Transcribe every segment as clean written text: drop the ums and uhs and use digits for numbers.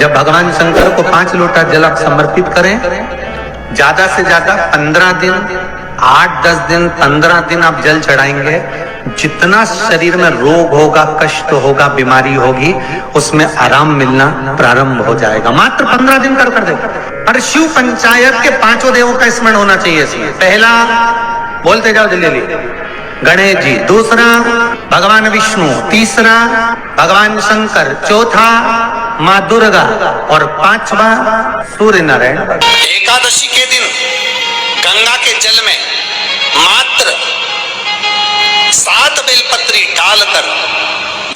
जब भगवान शंकर को 5 लोटा जल आप समर्पित करें, ज्यादा से ज्यादा 15 दिन, 8-10 दिन, 15 दिन आप जल चढ़ाएंगे, जितना शरीर में रोग होगा, कष्ट होगा, बीमारी होगी, उसमें आराम मिलना प्रारंभ हो जाएगा। मात्र 15 दिन कर देगा। और शिव पंचायत के 5 देवों का स्मरण होना चाहिए इसमें। पहला बोलते जाओ जल्दी, गणेश जी, दूसरा भगवान विष्णु, तीसरा भगवान शंकर, चौथा माँ दुर्गा और 5वां सूर्य नारायण। एकादशी के दिन गंगा के जल में मात्र 7 बेलपत्री डालकर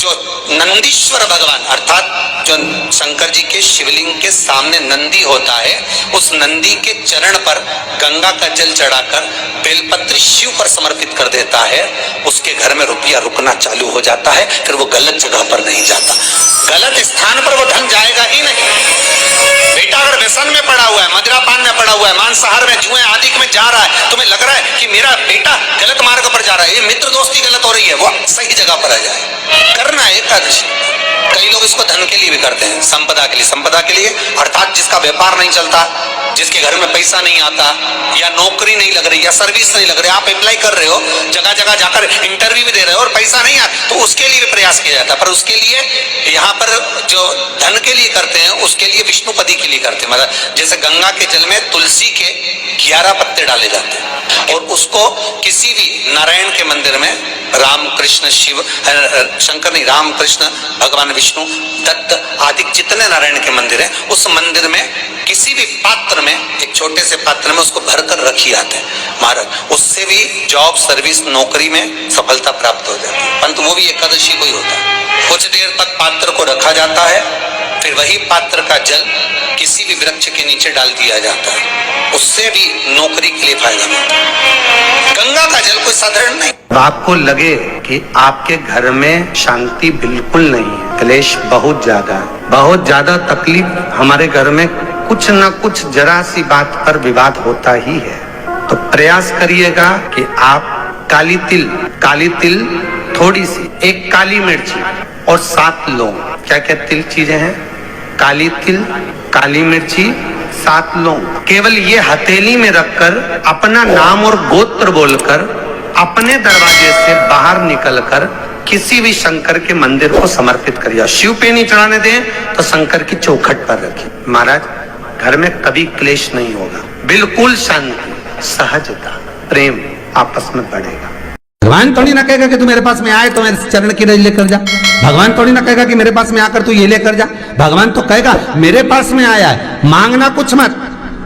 जो नंदीश्वर भगवान अर्थात जो शंकर जी के शिवलिंग के सामने नंदी होता है, उस नंदी के चरण पर गंगा का जल चढ़ाकर बेलपत्री शिव पर समर्पित कर देता है, उसके घर में रुपया रुकना चालू हो जाता है। फिर वो गलत जगह पर नहीं जाता, गलत स्थान पर वो धन जाएगा ही नहीं। बेटा अगर व्यसन में पड़ा हुआ है, मदिरा पान में पड़ा हुआ है, मांसाहार में, जुए आदि में जा रहा है, तुम्हें लग रहा है कि मेरा बेटा गलत मार्ग पर जा रहा है, ये मित्र दोस्ती गलत हो रही है, वो सही जगह पर आ जाए। करना है एकादशी। कई लोग इसको धन के लिए भी करते हैं, संपदा के लिए। संपदा के लिए अर्थात जिसका व्यापार नहीं चलता, जिसके घर में पैसा नहीं आता, या नौकरी नहीं लग रही, या सर्विस नहीं लग रही, आप अप्लाई कर रहे हो, जगह जगह जाकर इंटरव्यू भी दे रहे हो और पैसा नहीं आता, तो उसके लिए भी प्रयास किया जाता है। पर उसके लिए यहाँ पर जो धन के लिए करते हैं, उसके लिए विष्णुपदी के लिए करते हैं। मतलब जैसे गंगा के जल में तुलसी के 11 पत्ते डाले जाते हैं और उसको किसी भी नारायण के मंदिर में, राम कृष्ण शिव, शंकर नहीं, राम कृष्ण भगवान विष्णु, दत्त आदि जितने नारायण के मंदिर हैं, उस मंदिर में किसी भी पात्र में, एक छोटे से पात्र में उसको भरकर रखी जाते हैं महाराज। उससे भी जॉब, सर्विस, नौकरी में सफलता प्राप्त हो जाती है। परंतु वो भी एकादशी को ही होता है। कुछ देर तक पात्र को रखा जाता है, फिर वही पात्र का जल किसी भी वृक्ष के नीचे डाल दिया जाता है, उससे भी नौकरी के लिए फायदा मिलता है। गंगा का जल कोई साधारण नहीं। आपको लगे कि आपके घर में शांति बिल्कुल नहीं है, क्लेश बहुत ज्यादा तकलीफ, हमारे घर में कुछ न कुछ जरा सी बात पर विवाद होता ही है, तो प्रयास करिएगा कि आप काली तिल थोड़ी सी, 1 काली मिर्ची और 7 लौंग, क्या क्या तिल चीजें हैं, काली तिल, काली मिर्ची, 7 लौंग, केवल ये हथेली में रखकर अपना नाम और गोत्र बोलकर अपने दरवाजे से बाहर निकलकर किसी भी शंकर के मंदिर को समर्पित करिए। शिव पे नहीं चढ़ाने दें तो शंकर की चौखट पर रखिए। महाराज, घर में कभी क्लेश नहीं होगा, बिल्कुल शांति, सहजता, प्रेम आपस में बढ़ेगा। भगवान थोड़ी ना कहेगा कि तू मेरे पास में आए तो मेरे चरण की रज लेकर जा। भगवान थोड़ी ना कहेगा कि मेरे पास में आकर तू ये लेकर जा। भगवान तो कहेगा मेरे पास में आया है, मांगना कुछ मत,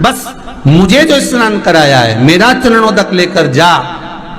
बस मुझे जो स्नान कराया है, मेरा चरणोदक लेकर जा,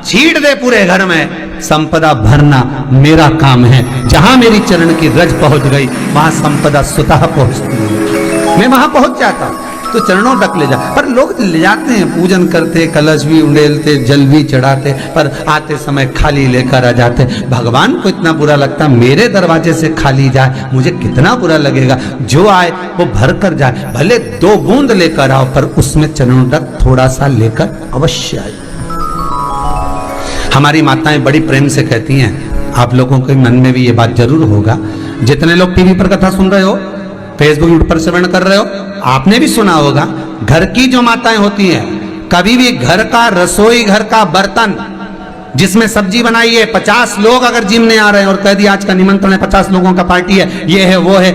छीट दे पूरे घर में, संपदा भरना मेरा काम है। जहां मेरी चरण की रज पहुंच गई, वहां संपदा स्वतः पहुंचती है, मैं वहां पहुंच जाता हूं। तो चरणों तक ले जा, पर लोग ले जाते हैं, पूजन करते, कलश भी उंडेलते, जल भी चढ़ाते, पर आते समय खाली लेकर आ जाते। भगवान को इतना बुरा लगता, मेरे दरवाजे से खाली जाए, मुझे कितना बुरा लगेगा। जो आए वो भर कर जाए, भले 2 बूंद लेकर आओ, पर उसमें चरणों तक थोड़ा सा लेकर अवश्य आए। हमारी माताएं बड़ी प्रेम से कहती हैं, आप लोगों के मन में भी ये बात जरूर होगा, जितने लोग टीवी पर कथा सुन रहे हो, फेसबुक यूट्यूब पर श्रवण कर रहे हो, आपने भी सुना होगा, घर की जो माताएं होती हैं, कभी भी घर का रसोई घर का बर्तन जिसमें सब्जी बनाई है, 50 लोग अगर जिमने आ रहे हैं और कह दिया आज का निमंत्रण है, 50 लोगों का पार्टी है, ये है वो है,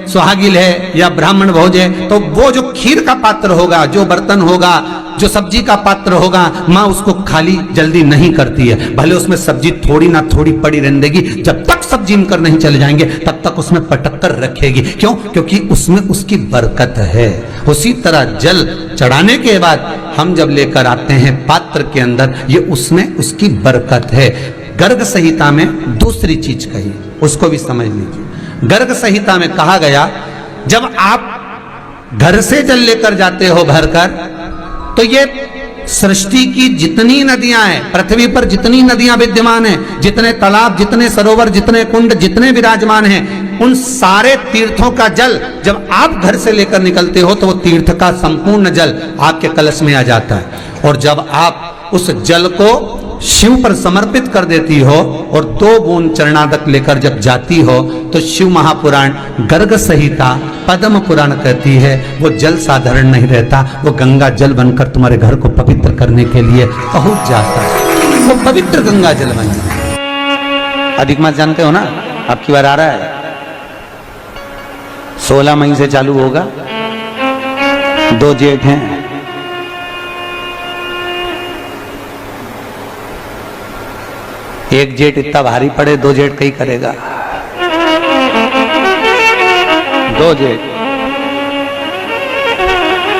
सुहागिल है या ब्राह्मण भोज है, तो वो जो खीर का पात्र होगा, जो बर्तन होगा, जो सब्जी का पात्र होगा, माँ उसको खाली जल्दी नहीं करती है। भले उसमें सब्जी थोड़ी ना थोड़ी पड़ी रहने देगी, जब तक सब जिम कर नहीं चले जाएंगे तब तक उसमें पटक कर रखेगी। क्यों? क्योंकि उसमें उसकी बरकत है। उसी तरह जल चढ़ाने के बाद हम जब लेकर आते हैं पात्र के अंदर, ये उसमें उसकी बरकत है। गर्ग संहिता में दूसरी चीज कही, उसको भी समझ लीजिए। गर्ग संहिता में कहा गया, जब आप घर से जल लेकर जाते हो भरकर, तो ये सृष्टि की जितनी नदियां हैं, पृथ्वी पर जितनी नदियां विद्यमान हैं, जितने तालाब, जितने सरोवर, जितने कुंड, जितने विराजमान हैं, उन सारे तीर्थों का जल जब आप घर से लेकर निकलते हो तो वो तीर्थ का संपूर्ण जल आपके कलश में आ जाता है। और जब आप उस जल को शिव पर समर्पित कर देती हो और 2 बूंद चरणादक लेकर जब जाती हो तो शिव महापुराण गर्ग संहिता पद्म पुराण कहती है वो जल साधारण नहीं रहता, वो गंगा जल बनकर तुम्हारे घर को पवित्र करने के लिए पहुंच जाता है। वो पवित्र गंगा जल बन जाता है। अधिक मास जानते हो ना, आपकी बार आ रहा है, 16 मई से चालू होगा, 2 जेठ हैं, एक जेठ इतना भारी पड़े, 2 जेठ कहीं करेगा, 2 जेठ